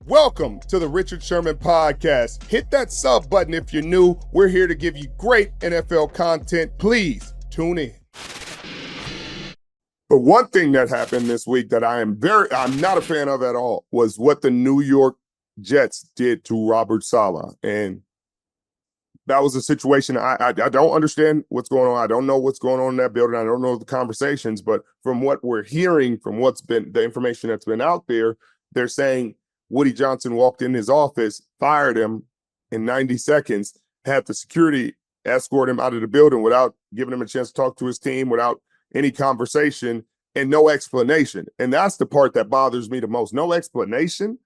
Welcome to the Richard Sherman Podcast. Hit that sub button if you're new. We're here to give you great NFL content. Please tune in. But one thing that happened this week that I'm not a fan of at all was what the New York Jets did to Robert Saleh. And that was a situation I don't understand what's going on. I don't know what's going on in that building. I don't know the conversations, but from what we're hearing, from what's been the information that's been out there, they're saying Woody Johnson walked in his office, fired him in 90 seconds, had the security escort him out of the building without giving him a chance to talk to his team, without any conversation, and no explanation. And that's the part that bothers me the most. No explanation.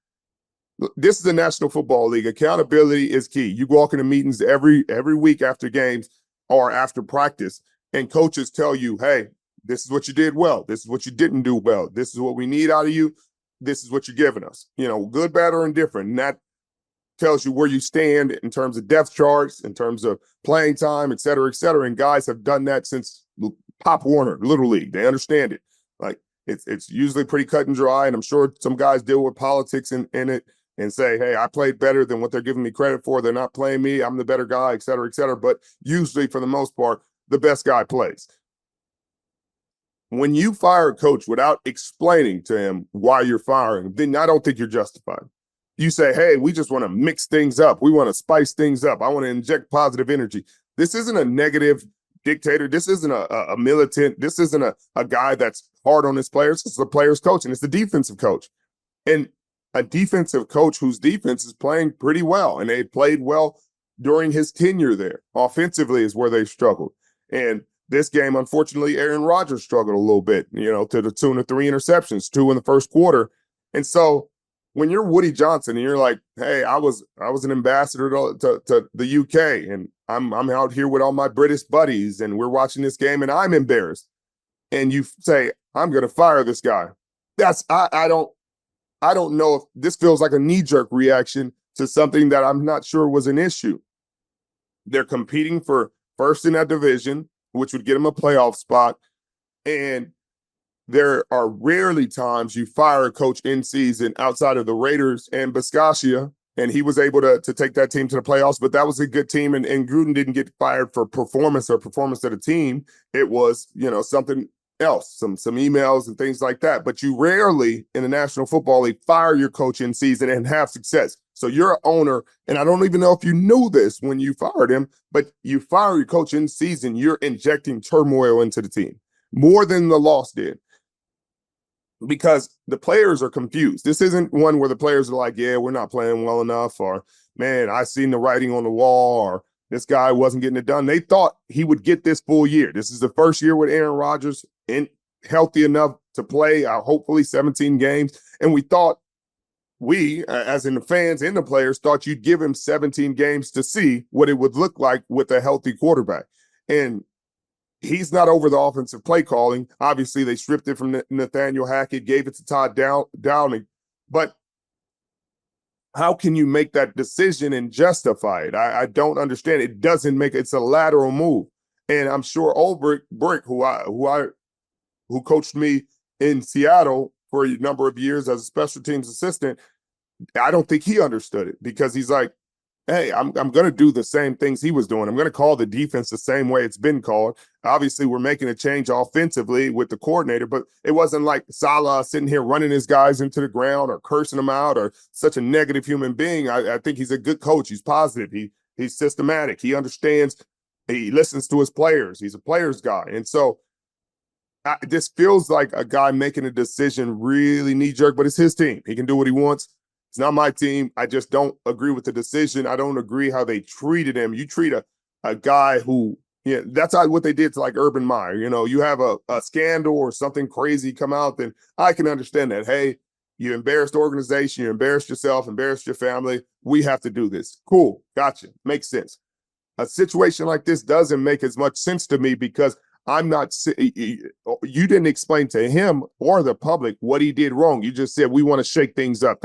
This is the National Football League. Accountability is key. You walk into meetings every week after games or after practice, and coaches tell you, hey, this is what you did well. This is what you didn't do well. This is what we need out of you. This is what you're giving us, good, bad, or indifferent. And that tells you where you stand in terms of depth charts, in terms of playing time, et cetera, et cetera. And guys have done that since Pop Warner, Little League. They understand it. Like it's usually pretty cut and dry. And I'm sure some guys deal with politics in it and say, hey, I played better than what they're giving me credit for. They're not playing me. I'm the better guy, et cetera, et cetera. But usually, for the most part, the best guy plays. When you fire a coach without explaining to him why you're firing him, then I don't think you're justified. You say, hey, we just want to mix things up. We want to spice things up. I want to inject positive energy. This isn't a negative dictator. This isn't a militant. This isn't a guy that's hard on his players. It's the players' coach, and it's the defensive coach. And a defensive coach whose defense is playing pretty well, and they played well during his tenure there. Offensively is where they've struggled. And this game, unfortunately, Aaron Rodgers struggled a little bit, to the tune of 3 interceptions, 2 in the first quarter. And so when you're Woody Johnson and you're like, hey, I was an ambassador to the UK, and I'm out here with all my British buddies, and we're watching this game, and I'm embarrassed. And you say, I'm going to fire this guy. I don't know if this feels like a knee-jerk reaction to something that I'm not sure was an issue. They're competing for first in that division, which would get him a playoff spot. And there are rarely times you fire a coach in season outside of the Raiders and Biscaccia, and he was able to take that team to the playoffs. But that was a good team, and Gruden didn't get fired for performance of the team. It was, something else, some emails and things like that. But you rarely in the National Football League fire your coach in season and have success. So you're an owner, and I don't even know if you knew this when you fired him, but you fire your coach in season, you're injecting turmoil into the team more than the loss did, because the players are confused. This isn't one where the players are like, yeah, we're not playing well enough, or, man, I seen the writing on the wall, or this guy wasn't getting it done. They thought he would get this full year. This is the first year with Aaron Rodgers and healthy enough to play hopefully 17 games. And we, as in the fans and the players, thought you'd give him 17 games to see what it would look like with a healthy quarterback. And he's not over the offensive play calling. Obviously, they stripped it from Nathaniel Hackett, gave it to Todd Downing. But how can you make that decision and justify it? I don't understand. It doesn't make it's a lateral move. And I'm sure Brick, who coached me in Seattle for a number of years as a special teams assistant, I don't think he understood it, because he's like, hey, I'm going to do the same things he was doing. I'm going to call the defense the same way it's been called. Obviously, we're making a change offensively with the coordinator, but it wasn't like Saleh sitting here running his guys into the ground or cursing them out or such a negative human being. I think he's a good coach. He's positive. He's systematic. He understands. He listens to his players. He's a player's guy. And so this feels like a guy making a decision really knee-jerk, but it's his team. He can do what he wants. It's not my team. I just don't agree with the decision. I don't agree how they treated him. You treat a guy who, that's what they did to like Urban Meyer. You have a scandal or something crazy come out, then I can understand that. Hey, you embarrassed the organization, you embarrassed yourself, embarrassed your family. We have to do this. Cool. Gotcha. Makes sense. A situation like this doesn't make as much sense to me, because you didn't explain to him or the public what he did wrong. You just said, we want to shake things up.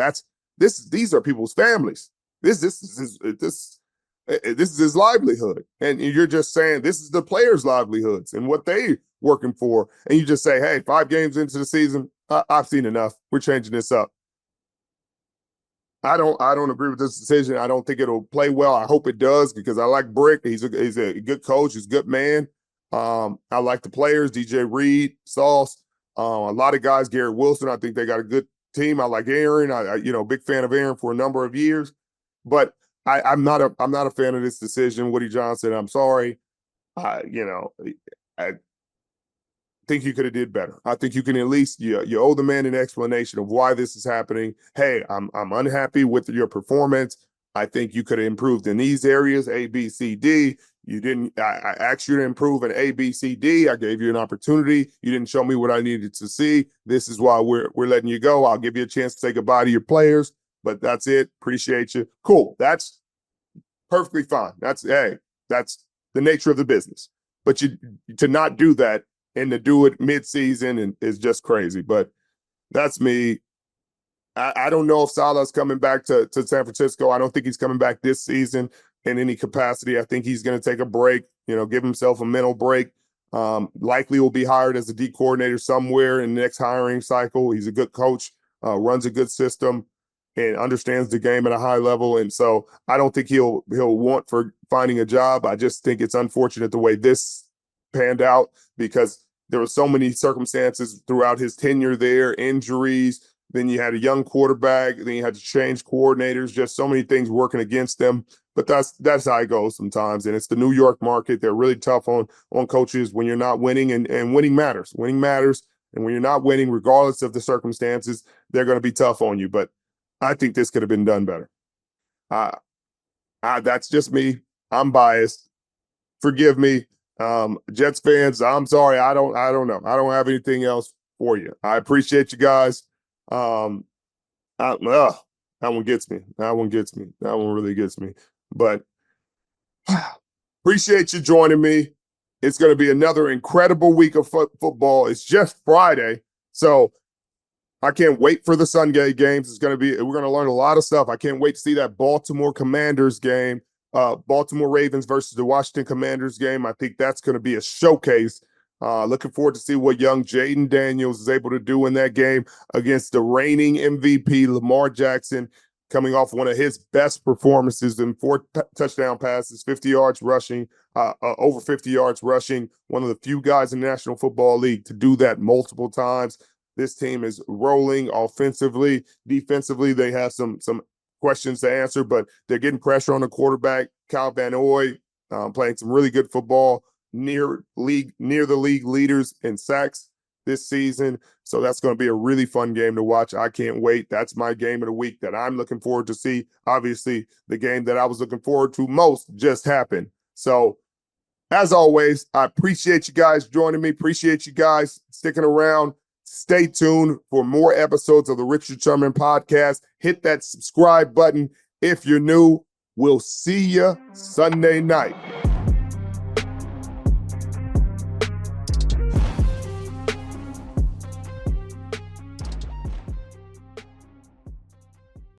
These are people's families. This is his livelihood. And you're just saying this is the players' livelihoods and what they working for. And you just say, hey, 5 games into the season, I've seen enough. We're changing this up. I don't agree with this decision. I don't think it'll play well. I hope it does because I like Brick. He's a good coach. He's a good man. I like the players, DJ Reed, Sauce, a lot of guys, Garrett Wilson. I think they got a good team. I like Aaron. Big fan of Aaron for a number of years. But I'm not a fan of this decision, Woody Johnson. I'm sorry. I think you could have did better. I think you can at least you owe the man an explanation of why this is happening. Hey, I'm unhappy with your performance. I think you could have improved in these areas, A, B, C, D. You didn't. I asked you to improve in A, B, C, D. I gave you an opportunity. You didn't show me what I needed to see. This is why we're letting you go. I'll give you a chance to say goodbye to your players, but that's it. Appreciate you. Cool. That's perfectly fine. That's the nature of the business. But to not do that and to do it mid-season and is just crazy. But that's me. I don't know if Saleh's coming back to San Francisco. I don't think he's coming back this season in any capacity. I think he's going to take a break, give himself a mental break. Likely will be hired as a D coordinator somewhere in the next hiring cycle. He's a good coach, runs a good system, and understands the game at a high level. And so I don't think he'll want for finding a job. I just think it's unfortunate the way this panned out because there were so many circumstances throughout his tenure there, injuries. Then you had a young quarterback. Then you had to change coordinators. Just so many things working against them. But that's how it goes sometimes. And it's the New York market. They're really tough on coaches when you're not winning, and winning matters. Winning matters. And when you're not winning, regardless of the circumstances, they're going to be tough on you. But I think this could have been done better. That's just me. I'm biased. Forgive me. Jets fans, I'm sorry. I don't know. I don't have anything else for you. I appreciate you guys. That one gets me. That one gets me. That one really gets me. But appreciate you joining me. It's going to be another incredible week of football. It's just Friday. So I can't wait for the Sunday games. We're going to learn a lot of stuff. I can't wait to see that Baltimore Commanders game, Baltimore Ravens versus the Washington Commanders game. I think that's going to be a showcase. Looking forward to see what young Jaden Daniels is able to do in that game against the reigning MVP, Lamar Jackson, coming off one of his best performances in 4 touchdown passes, 50 yards rushing, over 50 yards rushing, one of the few guys in the National Football League to do that multiple times. This team is rolling offensively. Defensively, they have some questions to answer, but they're getting pressure on the quarterback, Kyle Van Noy, playing some really good football, near the league leaders in sacks this season. So that's going to be a really fun game to watch. I can't wait. That's my game of the week that I'm looking forward to see. Obviously, the game that I was looking forward to most just happened. So as always, I appreciate you guys joining me. Appreciate you guys sticking around. Stay tuned for more episodes of the Richard Sherman podcast. Hit that subscribe button if you're new. We'll see you Sunday night.